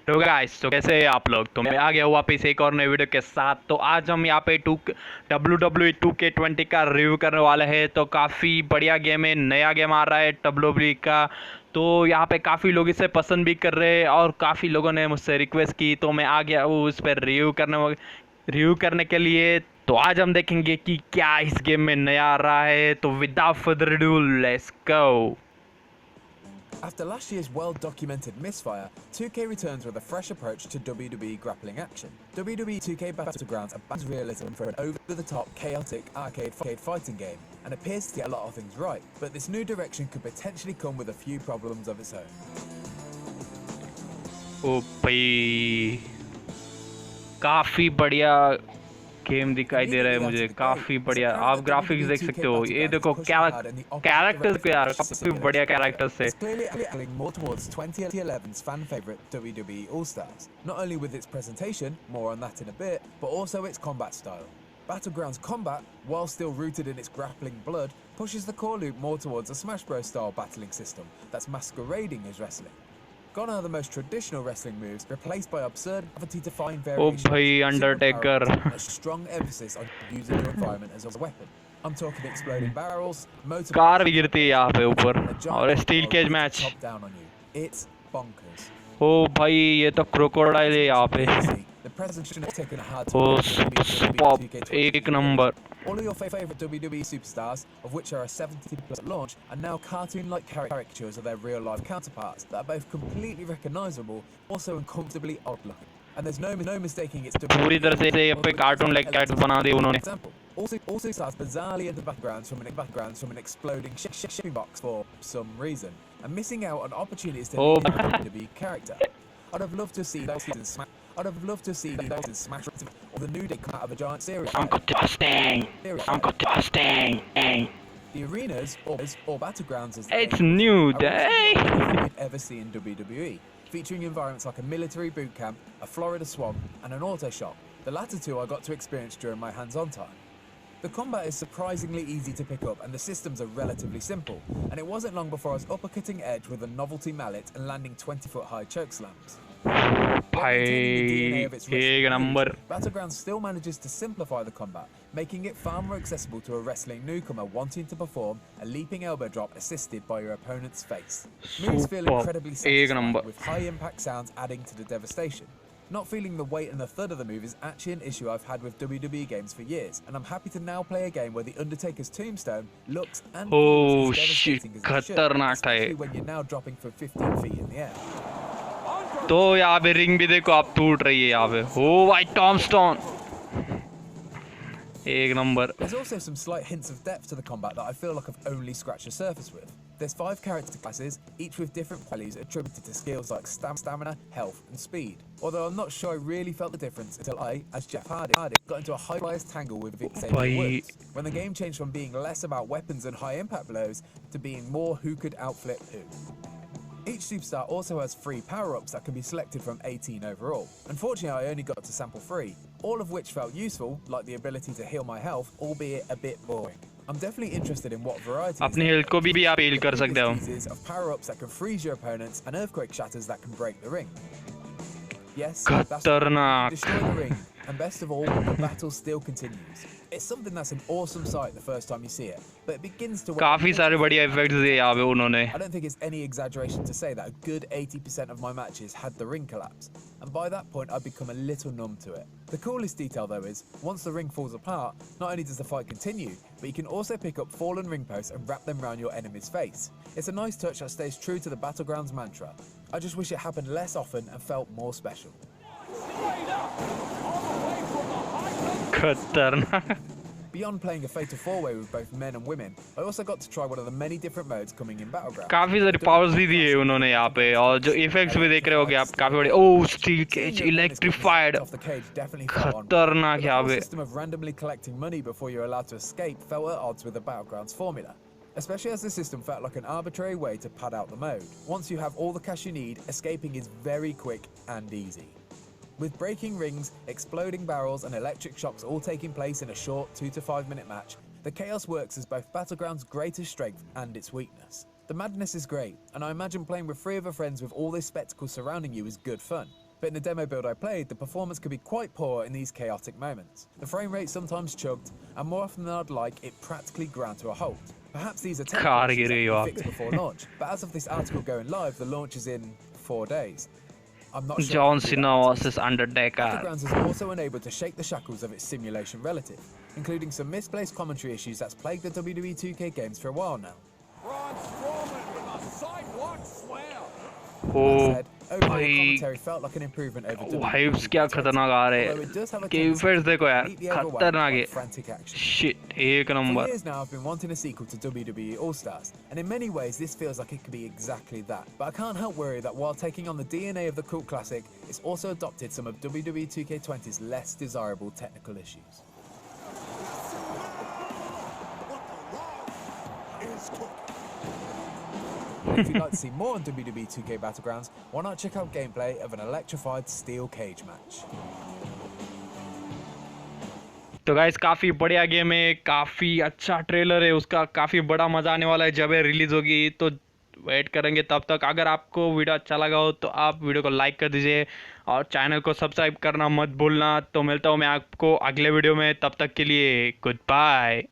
तो गाइस, तो कैसे हैं आप लोग? तो मैं आ गया हूँ वापस एक और नए वीडियो के साथ। तो आज हम यहाँ पे WWE 2K20 का रिव्यू करने वाले हैं। तो काफ़ी बढ़िया गेम है, नया गेम आ रहा है WWE का। तो यहाँ पे काफ़ी लोग इसे पसंद भी कर रहे हैं और काफ़ी लोगों ने मुझसे रिक्वेस्ट की, तो मैं आ गया हूँ उस पर रिव्यू करने के लिए। तो आज हम देखेंगे कि क्या इस गेम में नया आ रहा है। तो without further ado, let's go. After last year's well-documented misfire, 2K returns with a fresh approach to WWE grappling action. WWE 2K Battlegrounds abandons realism for an over-the-top, chaotic arcade fighting game, and appears to get a lot of things right, but this new direction could potentially come with a few problems of its own. ओ भाई, काफ़ी बढ़िया game दिखाई दे रहा है मुझे, काफ़ी बढ़िया। आप ग्राफिक्स देख सकते हो, ये देखो क्या कैरेक्टर्स को यार, काफ़ी बढ़िया कैरेक्टर्स है। It's clearly appealing more towards 2011's fan favorite WWE All-Stars. Not only with its presentation, more on that in a bit, but also its combat style. Battlegrounds combat, while still rooted in its grappling blood, pushes the core loop more towards a Smash Bros style battling system that's masquerading as wrestling. Gone are the most traditional wrestling moves, replaced by absurd gravity-defying variations, भाई, Undertaker. and a strong emphasis on using your environment as a weapon. I'm talking exploding barrels, car भी गिरती है यहाँ पे ऊपर, and a giant और steel cage crocodile match. chop down on you. It's bonkers. ओ भाई, ये तो क्रोकोडाइल है यहाँ पे। The presentation has taken a hard ओ time. एक number. All of your favorite WWE superstars, of which there are 70 plus at launch, are now cartoon-like caricatures of their real-life counterparts that are both completely recognizable, also uncomfortably odd-looking. And there's no mistaking it's पूरी तरह से ये पे cartoon like character बना दिए उन्होंने। Also stars bizarrely in the backgrounds from an exploding shipping box for some reason, and missing out on opportunities to meet a WWE character. I'd have loved to see those in Smash. I'd have loved to see those in Smash or the New Day come out of a giant series. Uncle Dusting. The arenas, or Battlegrounds as It's New Day. you'd ever see in WWE, featuring environments like a military boot camp, a Florida swamp, and an auto shop. The latter two I got to experience during my hands-on time. The combat is surprisingly easy to pick up, and the systems are relatively simple, and it wasn't long before I was uppercutting Edge with a novelty mallet and landing 20-foot-high chokeslams. भाई, एक number. Battlegrounds still manages to simplify the combat, making it far more accessible to a wrestling newcomer wanting to perform a leaping elbow drop assisted by your opponent's face. Moves feel incredibly satisfying, with high-impact sounds adding to the devastation. Not feeling the weight and the thud of the move is actually an issue I've had with WWE games for years, and I'm happy to now play a game where the Undertaker's tombstone looks and feels as devastating as it should, especially when you're now dropping from 15 feet in the air. तो यहाँ पे ring भी देखो आप टूट रही है यहाँ पे। ओ भाई, टॉमस्टोन, एक number. There's also some slight hints of depth to the combat that I feel like I've only scratched the surface with. There's 5 character classes, each with different values attributed to skills like stamina, health, and speed. Although I'm not sure I really felt the difference until I, as Jeff Hardy, got into a high-biased tangle with Vic Woods, when the game changed from being less about weapons and high-impact blows to being more who could outflip who. Each superstar also has 3 power-ups that can be selected from 18 overall. Unfortunately, I only got to sample 3, all of which felt useful, like the ability to heal my health, albeit a bit boring. I'm definitely interested in what varieties अपनी health को भी आप heal कर सकते हो। of power-ups that can freeze your opponents and earthquake shatters that can break the ring. Yes, खतरनाक। destroy the ring, and best of all, the battle still continues. It's something that's an awesome sight the first time you see it, but it begins to... काफी सारे बढ़िया effects दिए यहाँ पे उन्होंने। I don't think it's any exaggeration to say that a good 80% of my matches had the ring collapse, and by that point I'd become a little numb to it. The coolest detail though is, once the ring falls apart, not only does the fight continue, but you can also pick up fallen ring posts and wrap them around your enemy's face. It's a nice touch that stays true to the Battlegrounds mantra. I just wish it happened less often and felt more special. खतरनाक। Beyond playing a fatal 4-way with both men and women, I also got to try one of the many different modes coming in Battlegrounds. काफी सारी powers भी दिए उन्होंने यहाँ पे, और जो इफेक्ट्स भी देख रहे होगे आप, काफी बड़े। ओह, स्टील केज इलेक्ट्रिफाइड, खतरनाक यहाँ पे। The system of randomly collecting money before you're allowed to escape felt at odds with the Battlegrounds formula, especially as the system felt like an arbitrary way to pad out the mode. Once you have all the cash you need, escaping is very quick and easy. With breaking rings, exploding barrels, and electric shocks all taking place in a short 2 to 5 minute match, the chaos works as both Battlegrounds' greatest strength and its weakness. The madness is great, and I imagine playing with 3 other friends with all this spectacle surrounding you is good fun. but in the demo build I played, the performance could be quite poor in these chaotic moments. The frame rate sometimes chugged, and more often than I'd like, it practically ground to a halt. Perhaps these are technical issues that can be fixed before launch, but as of this article going live, the launch is in 4 days. I'm not sure. John Cena versus Undertaker. Battlegrounds is also unable to shake the shackles of its simulation relative, including some misplaced commentary issues that's plagued the WWE 2K games for a while now. ओ भाई vibes क्या खतरनाक आ रहे हैं कि फिर देखो यार खतरनाक है शिट एक number years now I've been wanting a sequel to WWE All-Stars, and in many ways this feels like it could be exactly that. But I can't help worry that while taking on the DNA of the cult classic, it's also adopted some of WWE 2K20's less desirable technical issues. If you'd like to see more on WWE 2K Battlegrounds, why not check out gameplay of an electrified steel cage match? तो guys काफ़ी बढ़िया game है, काफ़ी अच्छा trailer है उसका, काफ़ी बड़ा मज़ा आने वाला है जब ये रिलीज़ होगी, तो वेट करेंगे तब तक। अगर आपको वीडियो अच्छा लगा हो तो आप वीडियो को लाइक कर दीजिए और चैनल को सब्सक्राइब करना मत भूलना। तो मिलता हूँ मैं आपको अगले वीडियो में, तब तक के लिए गुड बाय।